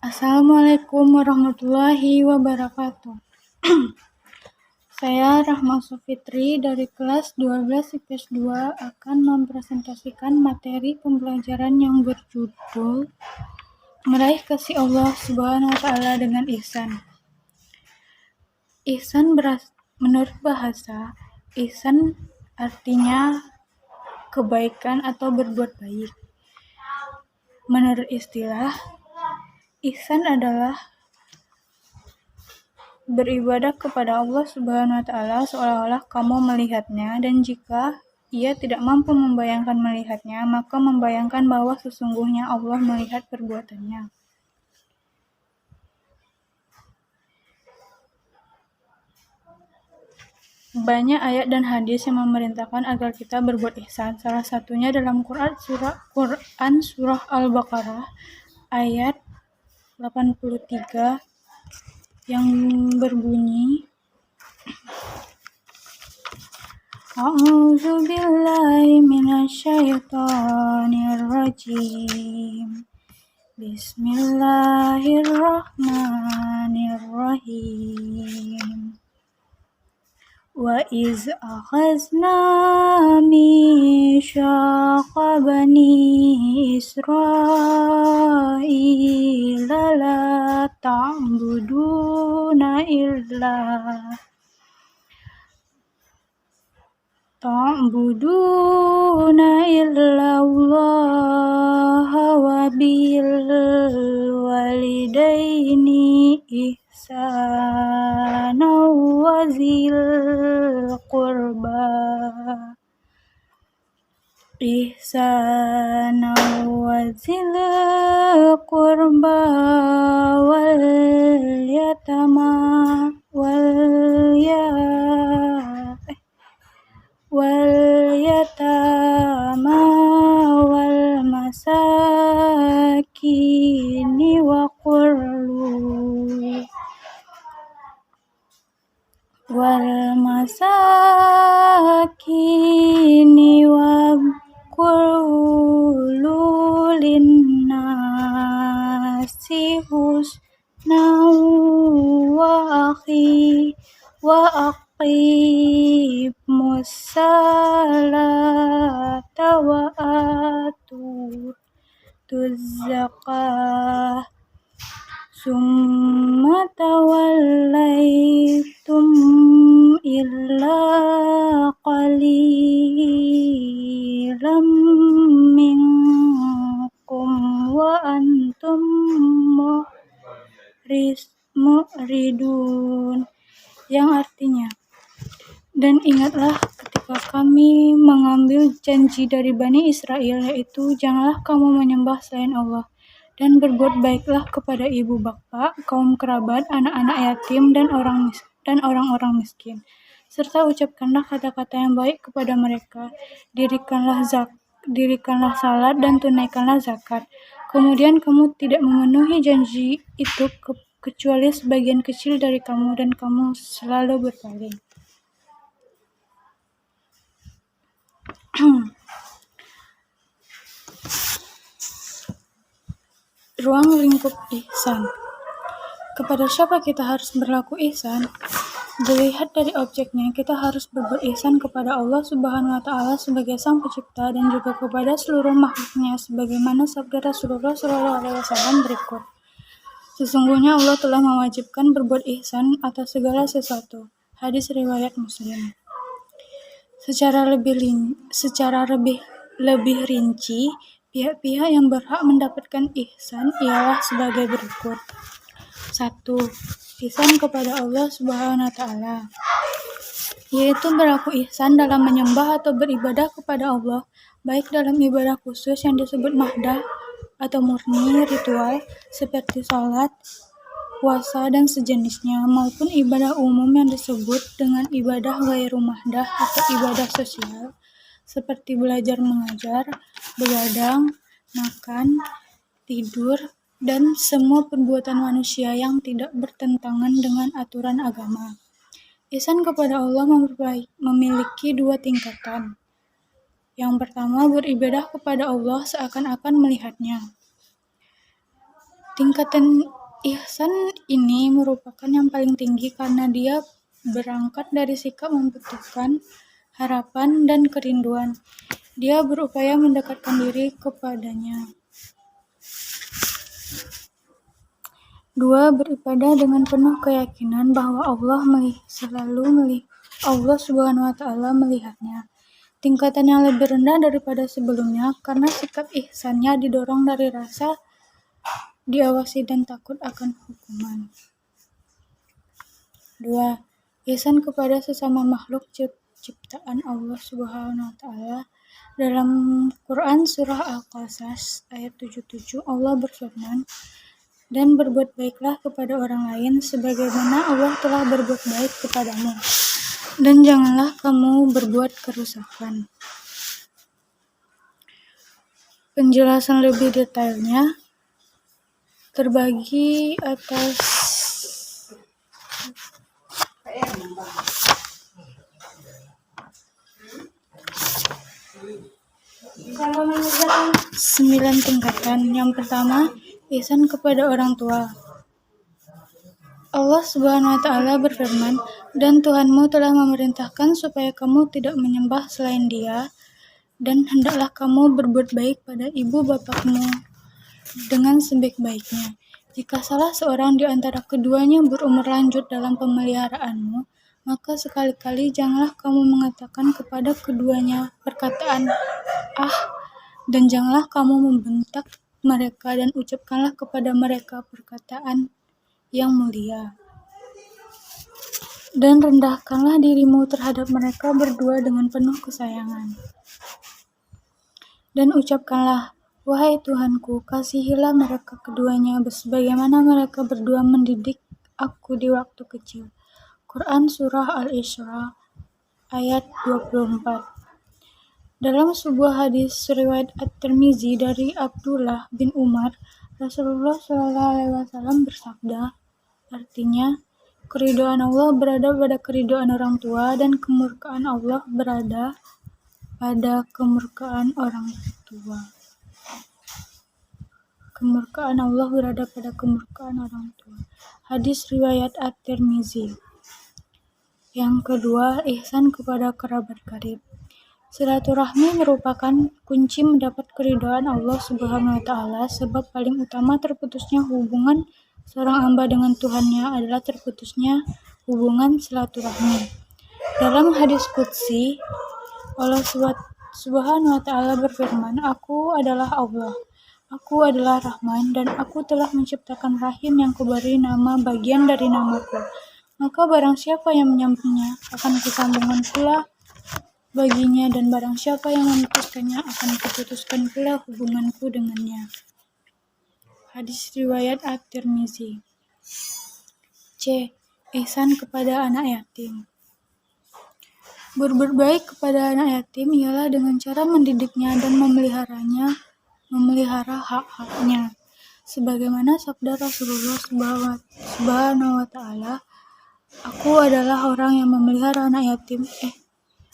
Assalamualaikum warahmatullahi wabarakatuh. Saya Rahma Sufitri dari kelas 12 IPS 2 akan mempresentasikan materi pembelajaran yang berjudul Meraih Kasih Allah Subhanahu wa Ta'ala dengan Ihsan. Ihsan menurut bahasa, ihsan artinya kebaikan atau berbuat baik. Menurut istilah, ihsan adalah beribadah kepada Allah Subhanahu wa Ta'ala seolah-olah kamu melihatnya, dan jika ia tidak mampu membayangkan melihatnya, maka membayangkan bahwa sesungguhnya Allah melihat perbuatannya. Banyak ayat dan hadis yang memerintahkan agar kita berbuat ihsan. Salah satunya dalam Quran surah Al-Baqarah ayat 83 yang berbunyi, A'udzu billahi minasyaitonir rajim. Bismillahirrahmanirrahim. Wa iz akhazna mitsyaqa bani Israila la ta'buduna illa Allah wa bil walidaini ihsana wa zil qurba wal yatama wal masakini wa qulu linnasi husnan wa aqimus salata wa atuz zakah summa tawallaitum illa qalilam minkum wa antum mu'ridun, yang artinya, dan ingatlah ketika kami mengambil janji dari Bani Israel, yaitu janganlah kamu menyembah selain Allah, dan berbuat baiklah kepada ibu bapa, kaum kerabat, anak-anak yatim, dan orang-orang miskin, serta ucapkanlah kata-kata yang baik kepada mereka, dirikanlah salat dan tunaikanlah zakat. Kemudian kamu tidak memenuhi janji itu kecuali sebagian kecil dari kamu, dan kamu selalu berpaling. Ruang lingkup ihsan. Kepada siapa kita harus berlaku ihsan? Dilihat dari objeknya, kita harus berbuat ihsan kepada Allah Subhanahu wa Ta'ala sebagai Sang Pencipta, dan juga kepada seluruh makhluknya, sebagaimana sabda Rasulullah SAW berikut. Sesungguhnya Allah telah mewajibkan berbuat ihsan atas segala sesuatu. Hadis riwayat Muslim. Secara lebih rinci, pihak-pihak yang berhak mendapatkan ihsan ialah sebagai berikut. 1. Ihsan kepada Allah Subhanahu wa Ta'ala, yaitu berlaku ihsan dalam menyembah atau beribadah kepada Allah, baik dalam ibadah khusus yang disebut mahdah atau murni ritual seperti salat, puasa, dan sejenisnya, maupun ibadah umum yang disebut dengan ibadah ghairu mahdah atau ibadah sosial seperti belajar mengajar, begadang, makan, tidur, dan semua perbuatan manusia yang tidak bertentangan dengan aturan agama. Ihsan kepada Allah memiliki dua tingkatan. Yang pertama, beribadah kepada Allah seakan-akan melihatnya. Tingkatan ihsan ini merupakan yang paling tinggi karena dia berangkat dari sikap membutuhkan, harapan, dan kerinduan. Dia berupaya mendekatkan diri kepadanya. 2. Beribadah dengan penuh keyakinan bahwa Allah Subhanahu wa Ta'ala melihatnya. Tingkatan yang lebih rendah daripada sebelumnya karena sikap ihsannya didorong dari rasa diawasi dan takut akan hukuman. 2. Ihsan kepada sesama makhluk ciptaan Allah Subhanahu wa Ta'ala. Dalam Quran surah Al-Qasas ayat 77 Allah berfirman, dan berbuat baiklah kepada orang lain sebagaimana Allah telah berbuat baik kepadamu, dan janganlah kamu berbuat kerusakan. Penjelasan lebih detailnya terbagi atas 9 tingkatan. Yang pertama, ihsan kepada orang tua. Allah Subhanahu wa Ta'ala berfirman, dan Tuhanmu telah memerintahkan supaya kamu tidak menyembah selain Dia, dan hendaklah kamu berbuat baik pada ibu bapakmu dengan sebaik-baiknya. Jika salah seorang di antara keduanya berumur lanjut dalam pemeliharaanmu, maka sekali-kali janganlah kamu mengatakan kepada keduanya perkataan dan janganlah kamu membentak mereka, dan ucapkanlah kepada mereka perkataan yang mulia. Dan rendahkanlah dirimu terhadap mereka berdua dengan penuh kesayangan. Dan ucapkanlah, wahai Tuhanku, kasihilah mereka keduanya sebagaimana mereka berdua mendidik aku di waktu kecil. Quran surah Al-Isra ayat 24. Dalam sebuah hadis riwayat At-Tirmizi dari Abdullah bin Umar, Rasulullah SAW bersabda, artinya, keridhaan Allah berada pada keridhaan orang tua, dan kemurkaan Allah berada pada kemurkaan orang tua. Kemurkaan Allah berada pada kemurkaan orang tua. Hadis riwayat At-Tirmizi. Yang kedua, ihsan kepada kerabat karib. Silaturahmi merupakan kunci mendapat keridhaan Allah Subhanahu wa Ta'ala, sebab paling utama terputusnya hubungan seorang hamba dengan Tuhannya adalah terputusnya hubungan silaturahmi. Dalam hadis qudsi, Allah Subhanahu wa Ta'ala berfirman, Aku adalah Allah, Aku adalah Rahman, dan Aku telah menciptakan rahim yang kuberi nama bagian dari namaku. Maka barang siapa yang menyambungnya, akan kusambungkan pula baginya, dan barang siapa yang memutuskannya, akan kuputuskan pula hubunganku dengannya. Hadis riwayat At-Tirmizi. C. Ihsan kepada anak yatim. Berbuat baik kepada anak yatim ialah dengan cara mendidiknya dan memelihara hak-haknya. Sebagaimana sabda Rasulullah Subhanahu wa Ta'ala, Aku adalah orang yang memelihara anak yatim.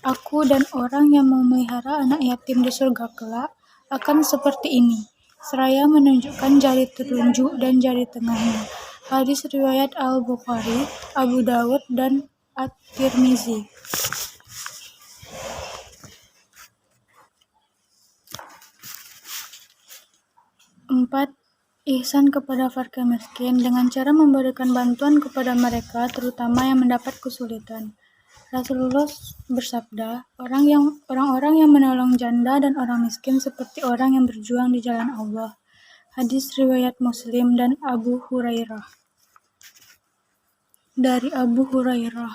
Aku dan orang yang memelihara anak yatim di surga kelak akan seperti ini, seraya menunjukkan jari telunjuk dan jari tengahnya. Hadis riwayat Al-Bukhari, Abu Dawud, dan At-Tirmizi. 4. Ihsan kepada fakir miskin dengan cara memberikan bantuan kepada mereka, terutama yang mendapat kesulitan. Rasulullah bersabda, orang-orang yang menolong janda dan orang miskin seperti orang yang berjuang di jalan Allah. Hadis riwayat Muslim dan Abu Hurairah. Dari Abu Hurairah.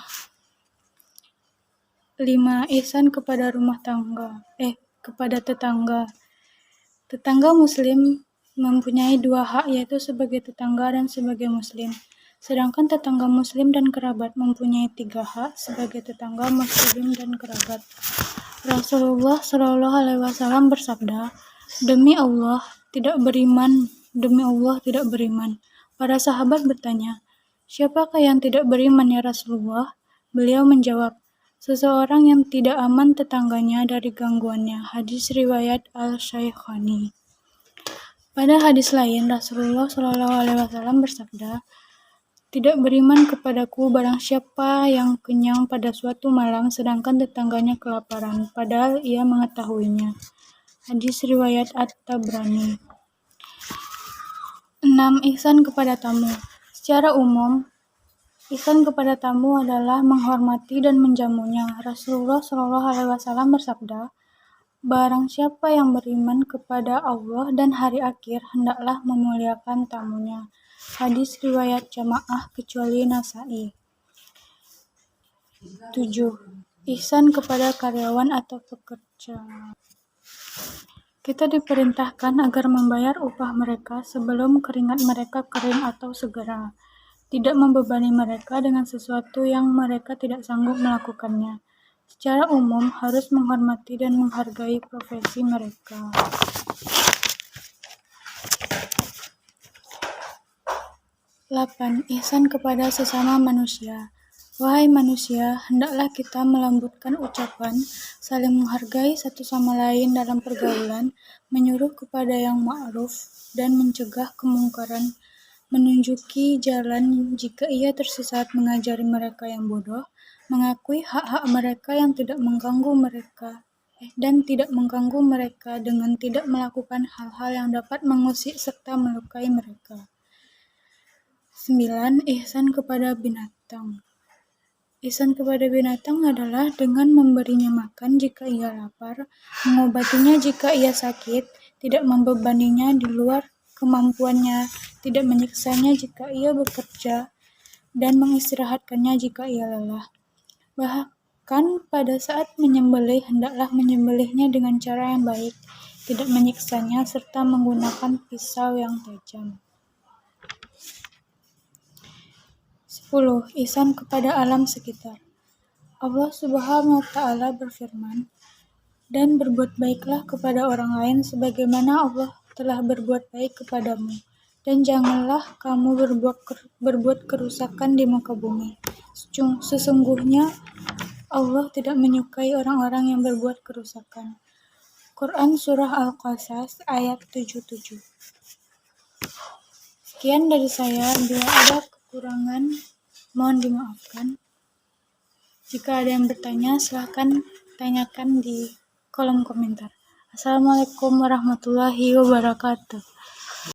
5. Ihsan kepada kepada tetangga. Tetangga muslim mempunyai 2 hak, yaitu sebagai tetangga dan sebagai muslim. Sedangkan tetangga muslim dan kerabat mempunyai 3 hak, sebagai tetangga, muslim, dan kerabat. Rasulullah SAW bersabda, Demi Allah tidak beriman. Para sahabat bertanya, siapakah yang tidak beriman ya Rasulullah? Beliau menjawab, seseorang yang tidak aman tetangganya dari gangguannya. Hadis riwayat Al-Shaykhani. Pada hadis lain, Rasulullah Shallallahu Alaihi Wasallam bersabda, "Tidak beriman kepadaku barang siapa yang kenyang pada suatu malam sedangkan tetangganya kelaparan, padahal ia mengetahuinya." Hadis riwayat At-Tabrani. 6. Ihsan kepada tamu. Secara umum, ihsan kepada tamu adalah menghormati dan menjamunya. Rasulullah Shallallahu Alaihi Wasallam bersabda, "Barang siapa yang beriman kepada Allah dan hari akhir, hendaklah memuliakan tamunya." Hadis riwayat jamaah kecuali Nasa'i. 7. Ihsan kepada karyawan atau pekerja. Kita diperintahkan agar membayar upah mereka sebelum keringat mereka kering atau segera, tidak membebani mereka dengan sesuatu yang mereka tidak sanggup melakukannya. Secara umum, harus menghormati dan menghargai profesi mereka. 8. Ihsan kepada sesama manusia. Wahai manusia, hendaklah kita melembutkan ucapan, saling menghargai satu sama lain dalam pergaulan, menyuruh kepada yang ma'ruf dan mencegah kemungkaran, menunjuki jalan jika ia tersesat, mengajari mereka yang bodoh, mengakui hak-hak mereka yang tidak mengganggu mereka dan tidak mengganggu mereka dengan tidak melakukan hal-hal yang dapat mengusik serta melukai mereka. 9. Ihsan kepada binatang. Ihsan kepada binatang adalah dengan memberinya makan jika ia lapar, mengobatinya jika ia sakit, tidak membebaninya di luar kemampuannya, tidak menyiksanya jika ia bekerja, dan mengistirahatkannya jika ia lelah. Bahkan pada saat menyembelih, hendaklah menyembelihnya dengan cara yang baik, tidak menyiksanya, serta menggunakan pisau yang tajam. 10. Ihsan kepada alam sekitar. Allah Subhanahu wa Ta'ala berfirman, "Dan berbuat baiklah kepada orang lain sebagaimana Allah telah berbuat baik kepadamu, dan janganlah kamu berbuat kerusakan di muka bumi. Sesungguhnya Allah tidak menyukai orang-orang yang berbuat kerusakan." Quran Surah Al-Qasas ayat 77. Sekian dari saya, bila ada kekurangan mohon dimaafkan. Jika ada yang bertanya, silakan tanyakan di kolom komentar. Assalamualaikum warahmatullahi wabarakatuh.